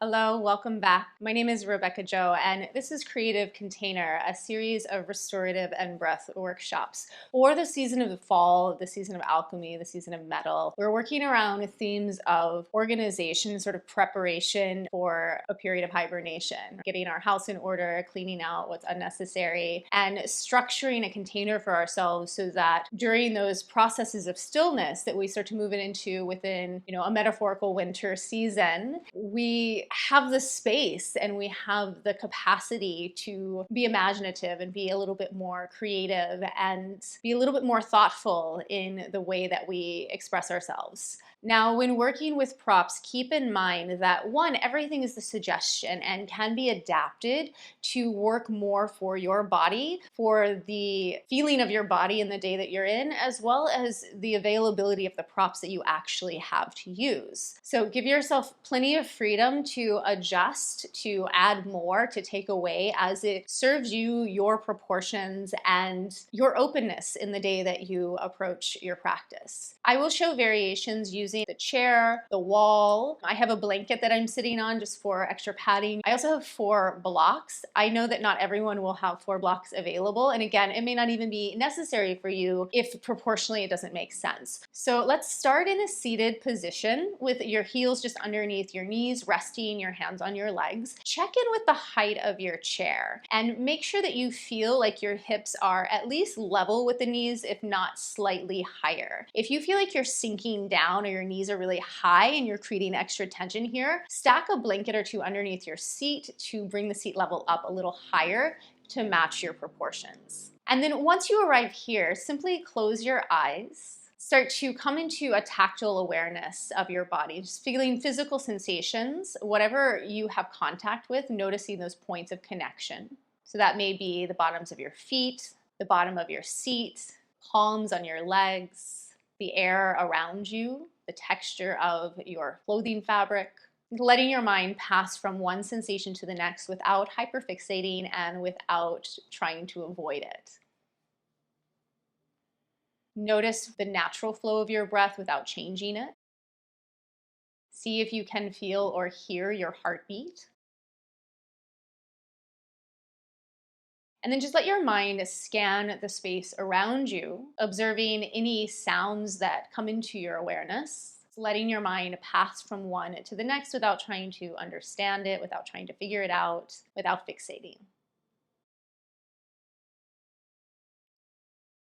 Hello, welcome back. My name is Rebecca Joe, and this is Creative Container, a series of restorative and breath workshops for the season of the fall, the season of alchemy, the season of metal. We're working around themes of organization, sort of preparation for a period of hibernation, getting our house in order, cleaning out what's unnecessary, and structuring a container for ourselves so that during those processes of stillness that we start to move it into within, a metaphorical winter season, we have the space and we have the capacity to be imaginative and be a little bit more creative and be a little bit more thoughtful in the way that we express ourselves. Now, when working with props, keep in mind that one, everything is the suggestion and can be adapted to work more for your body, for the feeling of your body in the day that you're in, as well as the availability of the props that you actually have to use. So give yourself plenty of freedom to adjust, to add more, to take away as it serves you, your proportions, and your openness in the day that you approach your practice. I will show variations using the chair, the wall. I have a blanket that I'm sitting on just for extra padding. I also have 4 blocks. I know that not everyone will have 4 blocks available. And again, it may not even be necessary for you if proportionally it doesn't make sense. So let's start in a seated position with your heels just underneath your knees, resting your hands on your legs. Check in with the height of your chair and make sure that you feel like your hips are at least level with the knees, if not slightly higher. If you feel like you're sinking down or your knees are really high and you're creating extra tension here, stack a blanket or 2 underneath your seat to bring the seat level up a little higher to match your proportions. And then once you arrive here, simply close your eyes. Start to come into a tactile awareness of your body, just feeling physical sensations, whatever you have contact with, noticing those points of connection. So that may be the bottoms of your feet, the bottom of your seat, palms on your legs, the air around you, the texture of your clothing fabric. Letting your mind pass from one sensation to the next without hyperfixating and without trying to avoid it. Notice the natural flow of your breath without changing it. See if you can feel or hear your heartbeat. And then just let your mind scan the space around you, observing any sounds that come into your awareness, letting your mind pass from one to the next without trying to understand it, without trying to figure it out, without fixating.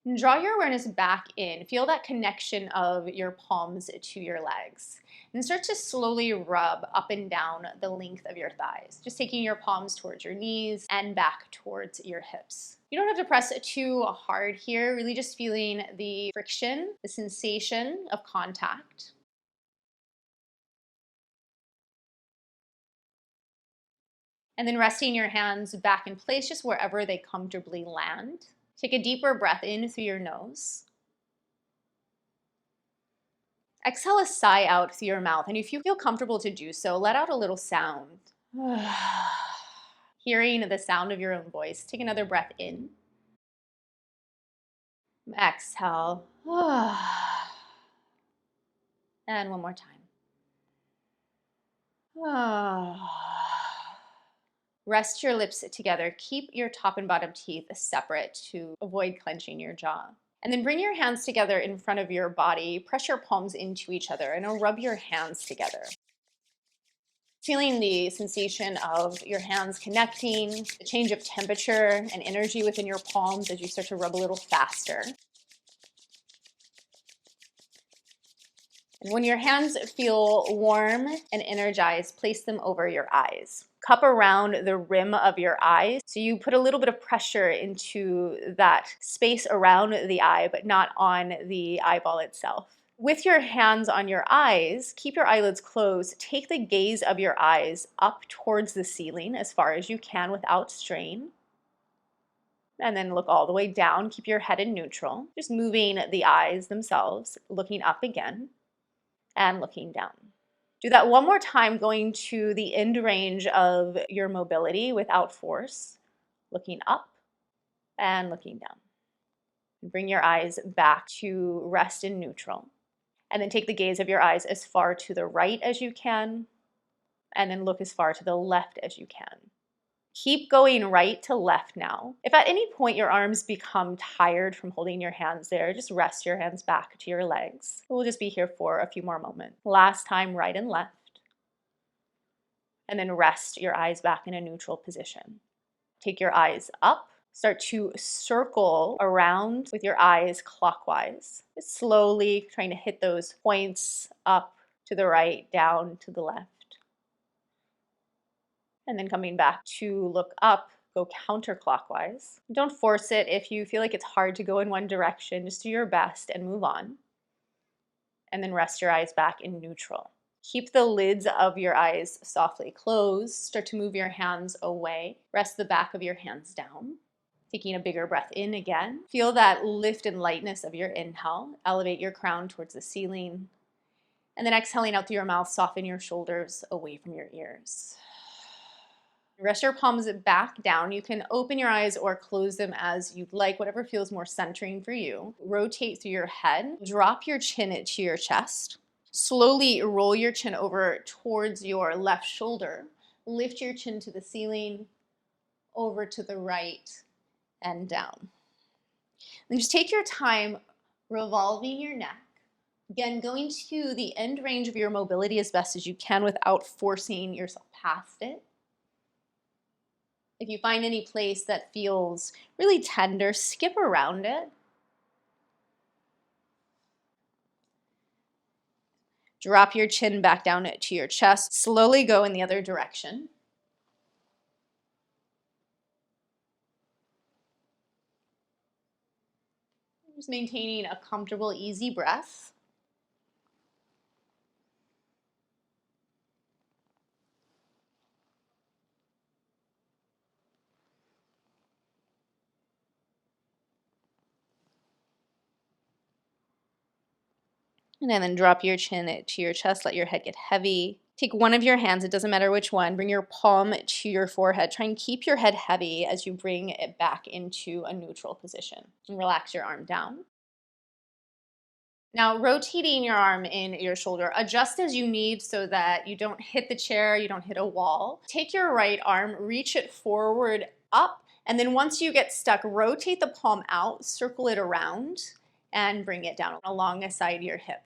And draw your awareness back in. Feel that connection of your palms to your legs. And start to slowly rub up and down the length of your thighs, just taking your palms towards your knees and back towards your hips. You don't have to press too hard here, really just feeling the friction, the sensation of contact. And then resting your hands back in place, just wherever they comfortably land. Take a deeper breath in through your nose. Exhale a sigh out through your mouth, and if you feel comfortable to do so, let out a little sound. Hearing the sound of your own voice. Take another breath in. Exhale. And one more time. Rest your lips together. Keep your top and bottom teeth separate to avoid clenching your jaw. And then bring your hands together in front of your body. Press your palms into each other and rub your hands together. Feeling the sensation of your hands connecting, the change of temperature and energy within your palms as you start to rub a little faster. And when your hands feel warm and energized, place them over your eyes. Cup around the rim of your eyes. So you put a little bit of pressure into that space around the eye, but not on the eyeball itself. With your hands on your eyes, keep your eyelids closed. Take the gaze of your eyes up towards the ceiling as far as you can without strain. And then look all the way down. Keep your head in neutral. Just moving the eyes themselves, looking up again and looking down. Do that one more time, going to the end range of your mobility without force, looking up and looking down. Bring your eyes back to rest in neutral. And then take the gaze of your eyes as far to the right as you can, And then look as far to the left as you can. Keep going right to left now. If at any point your arms become tired from holding your hands there, just rest your hands back to your legs. We'll just be here for a few more moments. Last time, right and left. And then rest your eyes back in a neutral position. Take your eyes up. Start to circle around with your eyes clockwise. Just slowly trying to hit those points up to the right, down to the left. And then coming back to look up, go counterclockwise. Don't force it. If you feel like it's hard to go in one direction, just do your best and move on. And then rest your eyes back in neutral. Keep the lids of your eyes softly closed. Start to move your hands away. Rest the back of your hands down. Taking a bigger breath in again. Feel that lift and lightness of your inhale. Elevate your crown towards the ceiling. And then exhaling out through your mouth, soften your shoulders away from your ears. Rest your palms back down. You can open your eyes or close them as you'd like, whatever feels more centering for you. Rotate through your head. Drop your chin to your chest. Slowly roll your chin over towards your left shoulder. Lift your chin to the ceiling, over to the right, and down. Then just take your time revolving your neck. Again, going to the end range of your mobility as best as you can without forcing yourself past it. If you find any place that feels really tender, skip around it. Drop your chin back down to your chest. Slowly go in the other direction. Just maintaining a comfortable, easy breath. And then drop your chin to your chest, let your head get heavy. Take one of your hands, it doesn't matter which one, bring your palm to your forehead. Try and keep your head heavy as you bring it back into a neutral position. And relax your arm down. Now, rotating your arm in your shoulder, adjust as you need so that you don't hit the chair, you don't hit a wall. Take your right arm, reach it forward up, and then once you get stuck, rotate the palm out, circle it around, and bring it down alongside your hip.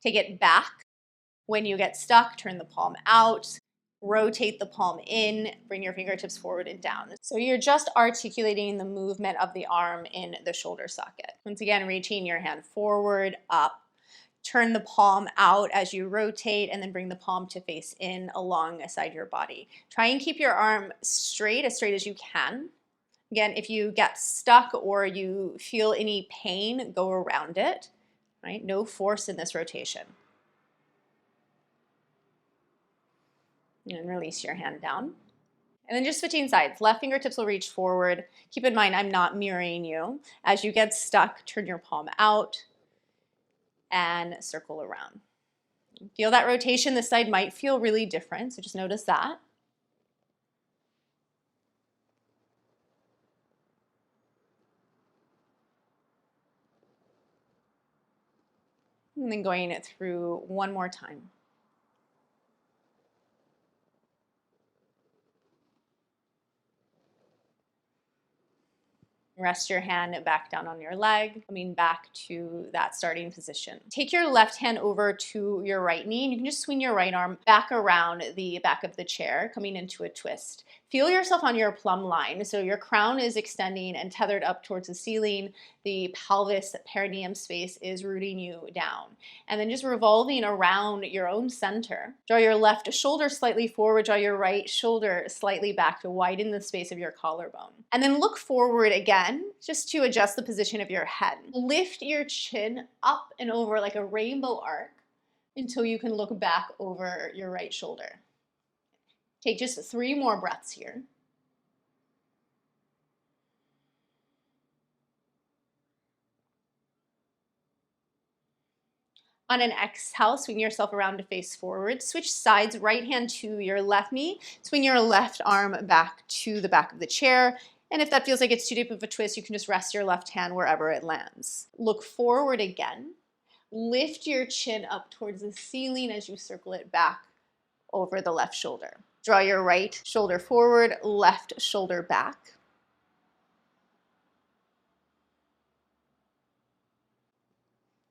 Take it back. When you get stuck, turn the palm out, rotate the palm in, bring your fingertips forward and down. So you're just articulating the movement of the arm in the shoulder socket. Once again, reaching your hand forward, up, turn the palm out as you rotate, and then bring the palm to face in alongside your body. Try and keep your arm straight as you can. Again, if you get stuck or you feel any pain, go around it, right? No force in this rotation. And release your hand down. And then just switching sides. Left fingertips will reach forward. Keep in mind, I'm not mirroring you. As you get stuck, turn your palm out and circle around. Feel that rotation. This side might feel really different, so just notice that. And then going it through one more time. Rest your hand back down on your leg, coming back to that starting position. Take your left hand over to your right knee, and you can just swing your right arm back around the back of the chair, coming into a twist. Feel yourself on your plumb line. So your crown is extending and tethered up towards the ceiling. The pelvis perineum space is rooting you down. And then just revolving around your own center. Draw your left shoulder slightly forward, draw your right shoulder slightly back to widen the space of your collarbone. And then look forward again, just to adjust the position of your head. Lift your chin up and over like a rainbow arc until you can look back over your right shoulder. Take just 3 more breaths here. On an exhale, swing yourself around to face forward. Switch sides, right hand to your left knee. Swing your left arm back to the back of the chair. And if that feels like it's too deep of a twist, you can just rest your left hand wherever it lands. Look forward again. Lift your chin up towards the ceiling as you circle it back over the left shoulder. Draw your right shoulder forward, left shoulder back.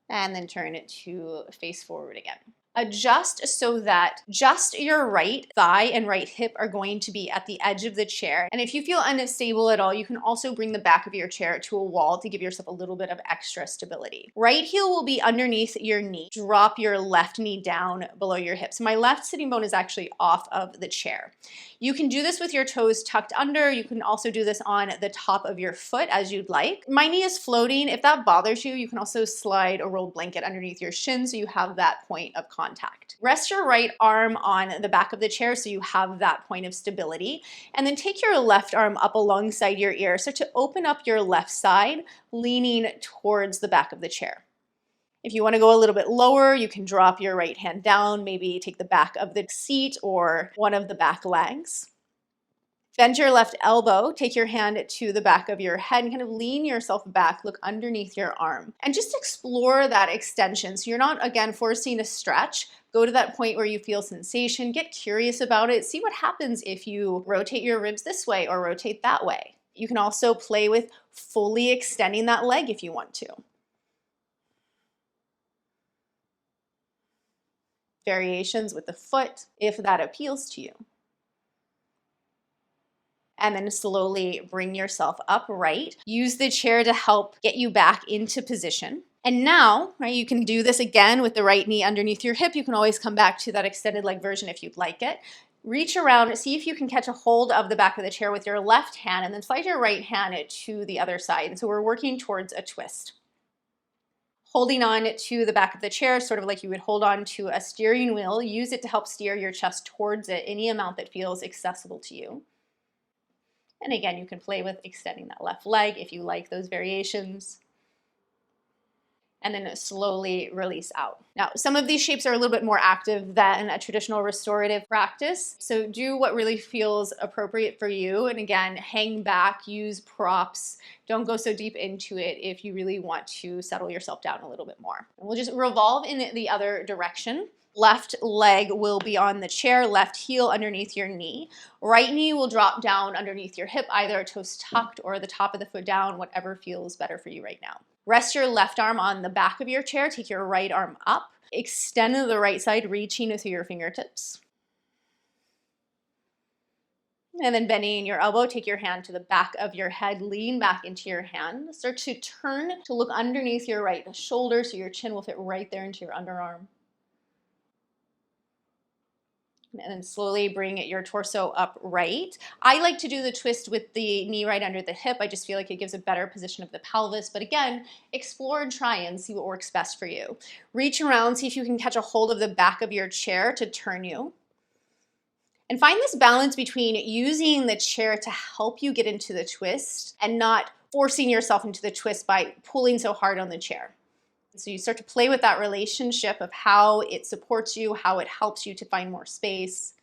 And then turn it to face forward again. Adjust so that just your right thigh and right hip are going to be at the edge of the chair. And if you feel unstable at all, you can also bring the back of your chair to a wall to give yourself a little bit of extra stability. Right heel will be underneath your knee. Drop your left knee down below your hips. My left sitting bone is actually off of the chair. You can do this with your toes tucked under. You can also do this on the top of your foot as you'd like. My knee is floating. If that bothers you, you can also slide a rolled blanket underneath your shin so you have that point of contact. Rest your right arm on the back of the chair so you have that point of stability. And then take your left arm up alongside your ear. Start to open up your left side, leaning towards the back of the chair. If you want to go a little bit lower, you can drop your right hand down, maybe take the back of the seat or one of the back legs. Bend your left elbow, take your hand to the back of your head and kind of lean yourself back, look underneath your arm. And just explore that extension. So you're not, again, forcing a stretch. Go to that point where you feel sensation, get curious about it, see what happens if you rotate your ribs this way or rotate that way. You can also play with fully extending that leg if you want to. Variations with the foot, if that appeals to you. And then slowly bring yourself upright. Use the chair to help get you back into position. And now, right, you can do this again with the right knee underneath your hip. You can always come back to that extended leg version if you'd like it. Reach around, see if you can catch a hold of the back of the chair with your left hand and then slide your right hand to the other side. And so we're working towards a twist. Holding on to the back of the chair, sort of like you would hold on to a steering wheel. Use it to help steer your chest towards it, any amount that feels accessible to you. And again, you can play with extending that left leg if you like those variations. And then slowly release out. Now, some of these shapes are a little bit more active than a traditional restorative practice. So do what really feels appropriate for you. And again, hang back, use props. Don't go so deep into it if you really want to settle yourself down a little bit more. And we'll just revolve in the other direction. Left leg will be on the chair, left heel underneath your knee. Right knee will drop down underneath your hip, either toes tucked or the top of the foot down, whatever feels better for you right now. Rest your left arm on the back of your chair. Take your right arm up. Extend to the right side, reaching through your fingertips. And then bending your elbow, take your hand to the back of your head, lean back into your hand. Start to turn to look underneath your right shoulder so your chin will fit right there into your underarm. And then slowly bring your torso upright. I like to do the twist with the knee right under the hip. I just feel like it gives a better position of the pelvis. But again, explore and try and see what works best for you. Reach around, see if you can catch a hold of the back of your chair to turn you. And find this balance between using the chair to help you get into the twist and not forcing yourself into the twist by pulling so hard on the chair. So you start to play with that relationship of how it supports you, how it helps you to find more space,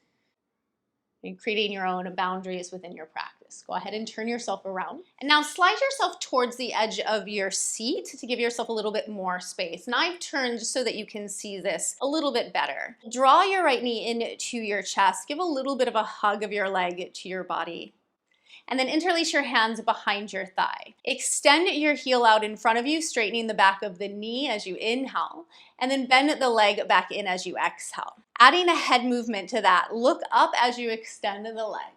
and creating your own boundaries within your practice. Go ahead and turn yourself around. And now slide yourself towards the edge of your seat to give yourself a little bit more space. And I've turned just so that you can see this a little bit better. Draw your right knee into your chest. Give a little bit of a hug of your leg to your body. And then interlace your hands behind your thigh. Extend your heel out in front of you, straightening the back of the knee as you inhale, and then bend the leg back in as you exhale. Adding a head movement to that, look up as you extend the leg.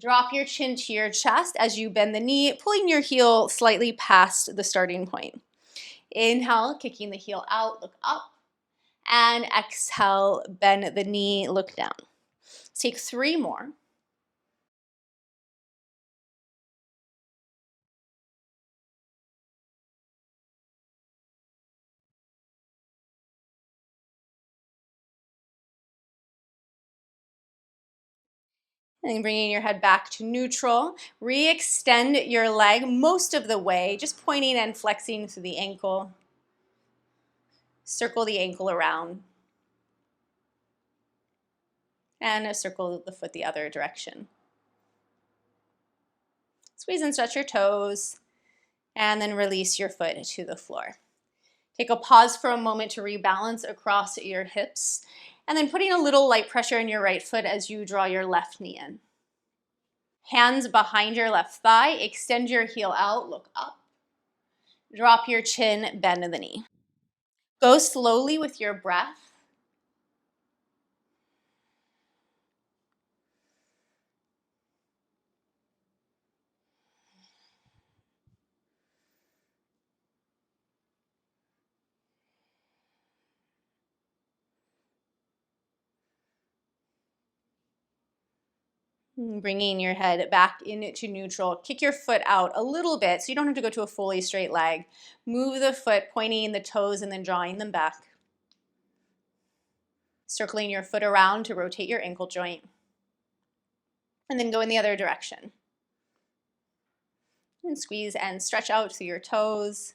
Drop your chin to your chest as you bend the knee, pulling your heel slightly past the starting point. Inhale, kicking the heel out, look up, and exhale, bend the knee, look down. Let's take 3 more. And then bringing your head back to neutral. Re-extend your leg most of the way, just pointing and flexing through the ankle. Circle the ankle around. And circle the foot the other direction. Squeeze and stretch your toes. And then release your foot to the floor. Take a pause for a moment to rebalance across your hips. And then putting a little light pressure in your right foot as you draw your left knee in. Hands behind your left thigh, extend your heel out, look up. Drop your chin, bend the knee. Go slowly with your breath. Bringing your head back into neutral. Kick your foot out a little bit so you don't have to go to a fully straight leg. Move the foot, pointing the toes and then drawing them back. Circling your foot around to rotate your ankle joint. And then go in the other direction. And squeeze and stretch out through your toes.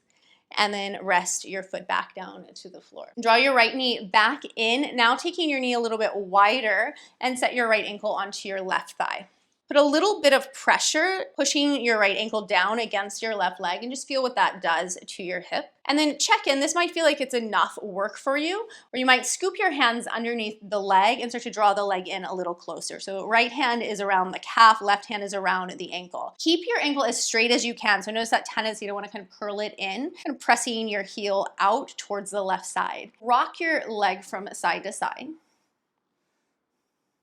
And then rest your foot back down to the floor. Draw your right knee back in, now taking your knee a little bit wider and set your right ankle onto your left thigh. Put a little bit of pressure, pushing your right ankle down against your left leg, and just feel what that does to your hip. And then check in. This might feel like it's enough work for you, or you might scoop your hands underneath the leg and start to draw the leg in a little closer. So right hand is around the calf, left hand is around the ankle. Keep your ankle as straight as you can. So notice that tendency to want to kind of curl it in, kind of pressing your heel out towards the left side. Rock your leg from side to side.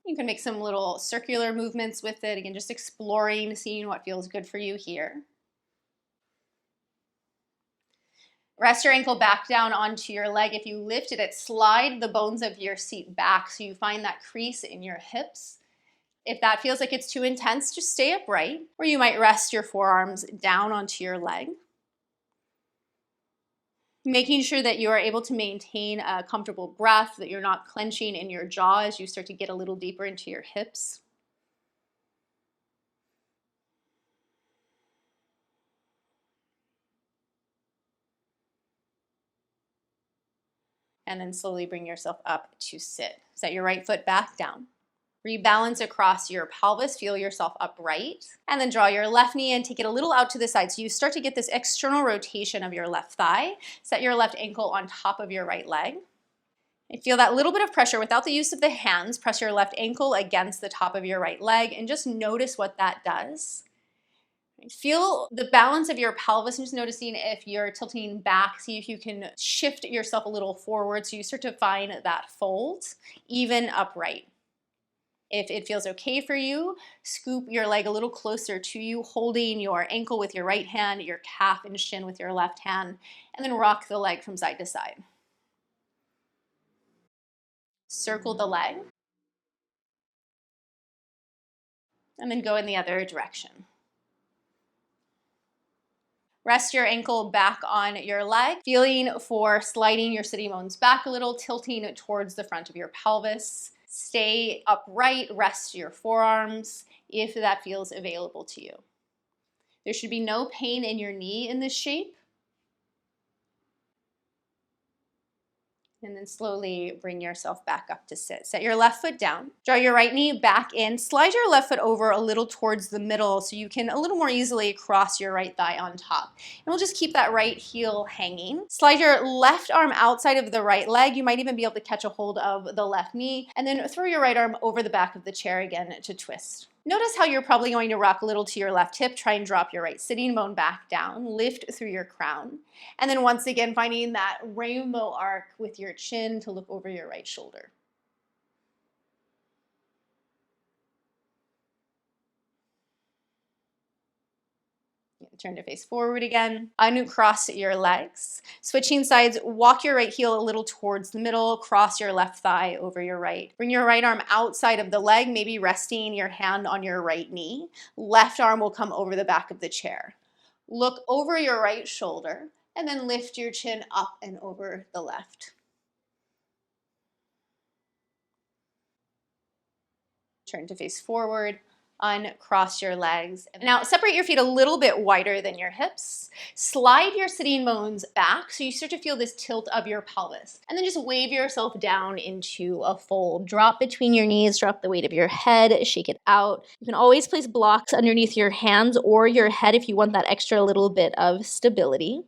You can make some little circular movements with it. Again, just exploring, seeing what feels good for you here. Rest your ankle back down onto your leg. If you lifted it, slide the bones of your seat back so you find that crease in your hips. If that feels like it's too intense, just stay upright, or you might rest your forearms down onto your leg. Making sure that you are able to maintain a comfortable breath, that you're not clenching in your jaw as you start to get a little deeper into your hips. And then slowly bring yourself up to sit. Set your right foot back down. Rebalance across your pelvis, feel yourself upright, and then draw your left knee in, take it a little out to the side so you start to get this external rotation of your left thigh. Set your left ankle on top of your right leg. And feel that little bit of pressure without the use of the hands. Press your left ankle against the top of your right leg and just notice what that does. Feel the balance of your pelvis and just noticing if you're tilting back. See if you can shift yourself a little forward so you start to find that fold, even upright. If it feels okay for you, scoop your leg a little closer to you, holding your ankle with your right hand, your calf and shin with your left hand, and then rock the leg from side to side. Circle the leg, and then go in the other direction. Rest your ankle back on your leg, feeling for sliding your sitting bones back a little, tilting towards the front of your pelvis. Stay upright, rest your forearms if that feels available to you. There should be no pain in your knee in this shape. And then slowly bring yourself back up to sit. Set your left foot down. Draw your right knee back in. Slide your left foot over a little towards the middle so you can a little more easily cross your right thigh on top. And we'll just keep that right heel hanging. Slide your left arm outside of the right leg. You might even be able to catch a hold of the left knee. And then throw your right arm over the back of the chair again to twist. Notice how you're probably going to rock a little to your left hip. Try and drop your right sitting bone back down. Lift through your crown. And then once again, finding that rainbow arc with your chin to look over your right shoulder. Turn to face forward again. Uncross your legs. Switching sides, walk your right heel a little towards the middle, cross your left thigh over your right. Bring your right arm outside of the leg, maybe resting your hand on your right knee. Left arm will come over the back of the chair. Look over your right shoulder and then lift your chin up and over the left. Turn to face forward. Uncross your legs. Now separate your feet a little bit wider than your hips. Slide your sitting bones back so you start to feel this tilt of your pelvis. And then just wave yourself down into a fold. Drop between your knees, drop the weight of your head, shake it out. You can always place blocks underneath your hands or your head if you want that extra little bit of stability.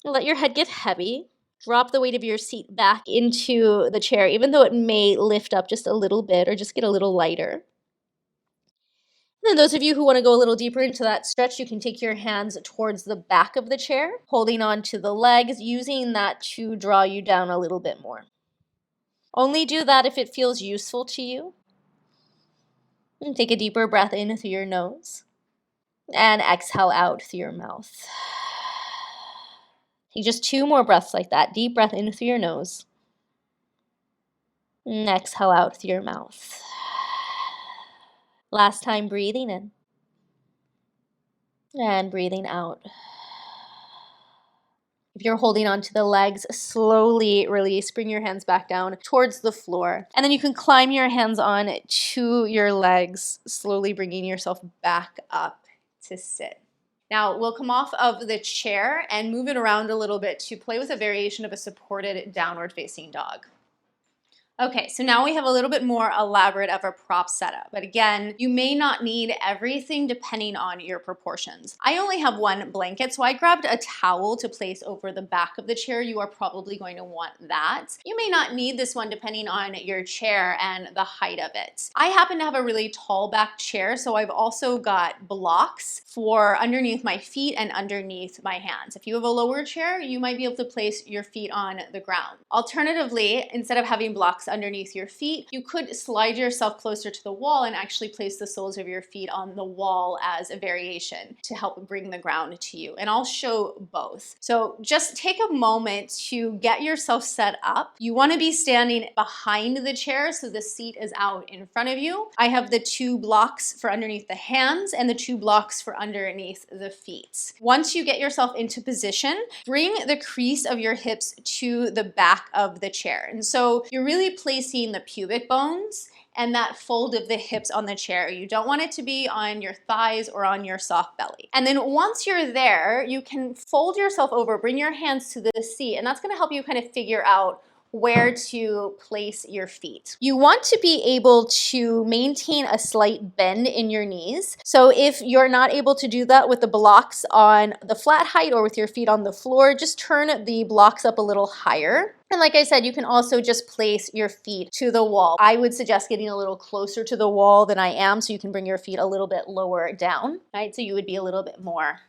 Let your head get heavy. Drop the weight of your seat back into the chair, even though it may lift up just a little bit or just get a little lighter. And then those of you who want to go a little deeper into that stretch, you can take your hands towards the back of the chair, holding on to the legs, using that to draw you down a little bit more. Only do that if it feels useful to you. And take a deeper breath in through your nose and exhale out through your mouth. Take just 2 more breaths like that. Deep breath in through your nose and exhale out through your mouth. Last time, breathing in and breathing out. If you're holding on to the legs, slowly release. Bring your hands back down towards the floor. And then you can climb your hands on to your legs, slowly bringing yourself back up to sit. Now we'll come off of the chair and move it around a little bit to play with a variation of a supported downward facing dog. Okay, so now we have a little bit more elaborate of a prop setup, but again, you may not need everything depending on your proportions. I only have 1 blanket, so I grabbed a towel to place over the back of the chair. You are probably going to want that. You may not need this one depending on your chair and the height of it. I happen to have a really tall back chair, so I've also got blocks for underneath my feet and underneath my hands. If you have a lower chair, you might be able to place your feet on the ground. Alternatively, instead of having blocks underneath your feet, you could slide yourself closer to the wall and actually place the soles of your feet on the wall as a variation to help bring the ground to you. And I'll show both. So just take a moment to get yourself set up. You want to be standing behind the chair so the seat is out in front of you. I have the 2 blocks for underneath the hands and the 2 blocks for underneath the feet. Once you get yourself into position, bring the crease of your hips to the back of the chair. And so you're really placing the pubic bones and that fold of the hips on the chair. You don't want it to be on your thighs or on your soft belly. And then once you're there, you can fold yourself over, bring your hands to the seat, and that's going to help you kind of figure out where to place your feet. You want to be able to maintain a slight bend in your knees. So if you're not able to do that with the blocks on the flat height or with your feet on the floor, just turn the blocks up a little higher. And like I said, you can also just place your feet to the wall. I would suggest getting a little closer to the wall than I am so you can bring your feet a little bit lower down, right? So you would be a little bit more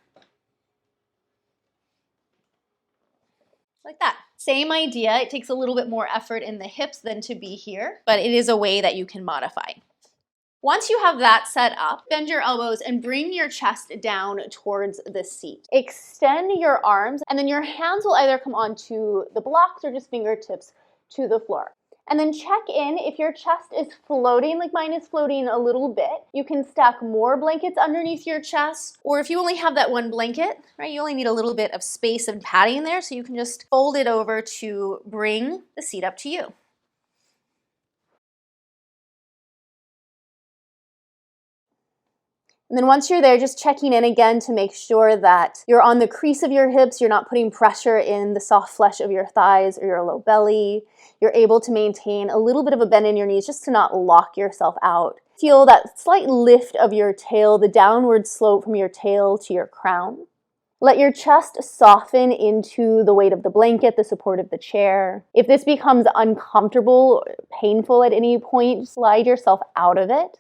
like that. Same idea, it takes a little bit more effort in the hips than to be here, but it is a way that you can modify. Once you have that set up, bend your elbows and bring your chest down towards the seat. Extend your arms, and then your hands will either come onto the blocks or just fingertips to the floor. And then check in if your chest is floating, like mine is floating a little bit. You can stack more blankets underneath your chest, or if you only have that 1 blanket, right, you only need a little bit of space and padding there, so you can just fold it over to bring the seat up to you. And then once you're there, just checking in again to make sure that you're on the crease of your hips, you're not putting pressure in the soft flesh of your thighs or your low belly. You're able to maintain a little bit of a bend in your knees just to not lock yourself out. Feel that slight lift of your tail, the downward slope from your tail to your crown. Let your chest soften into the weight of the blanket, the support of the chair. If this becomes uncomfortable, painful at any point, slide yourself out of it.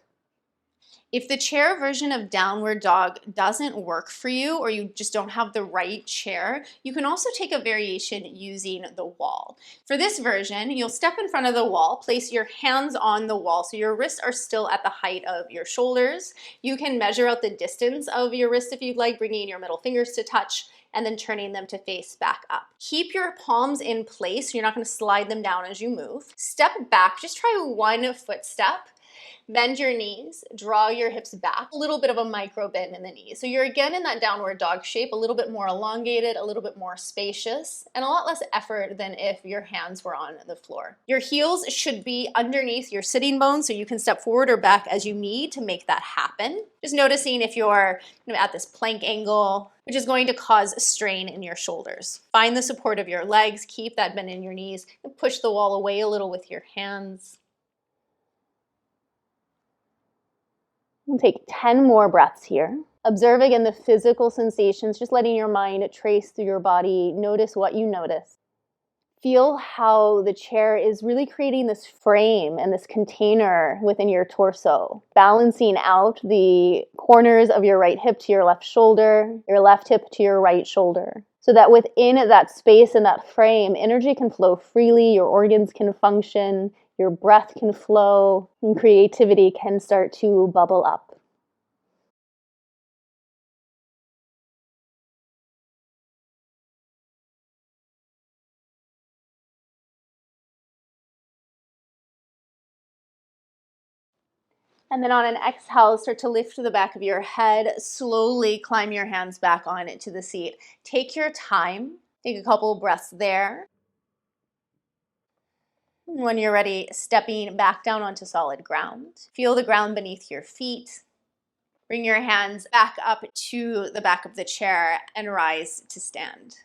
If the chair version of downward dog doesn't work for you, or you just don't have the right chair, you can also take a variation using the wall. For this version, you'll step in front of the wall, place your hands on the wall so your wrists are still at the height of your shoulders. You can measure out the distance of your wrist if you'd like, bringing your middle fingers to touch and then turning them to face back up. Keep your palms in place so you're not going to slide them down as you move. Step back, just try 1 foot step. Bend your knees, draw your hips back, a little bit of a micro bend in the knees. So you're again in that downward dog shape, a little bit more elongated, a little bit more spacious, and a lot less effort than if your hands were on the floor. Your heels should be underneath your sitting bones so you can step forward or back as you need to make that happen. Just noticing if you're at this plank angle, which is going to cause strain in your shoulders. Find the support of your legs, keep that bend in your knees, and push the wall away a little with your hands. We'll take 10 more breaths here. Observe again the physical sensations, just letting your mind trace through your body. Notice what you notice. Feel how the chair is really creating this frame and this container within your torso, balancing out the corners of your right hip to your left shoulder, your left hip to your right shoulder, so that within that space and that frame, energy can flow freely, your organs can function, your breath can flow, and creativity can start to bubble up. And then on an exhale, start to lift the back of your head. Slowly climb your hands back on into the seat. Take your time. Take a couple breaths there. When you're ready, stepping back down onto solid ground. Feel the ground beneath your feet. Bring your hands back up to the back of the chair and rise to stand.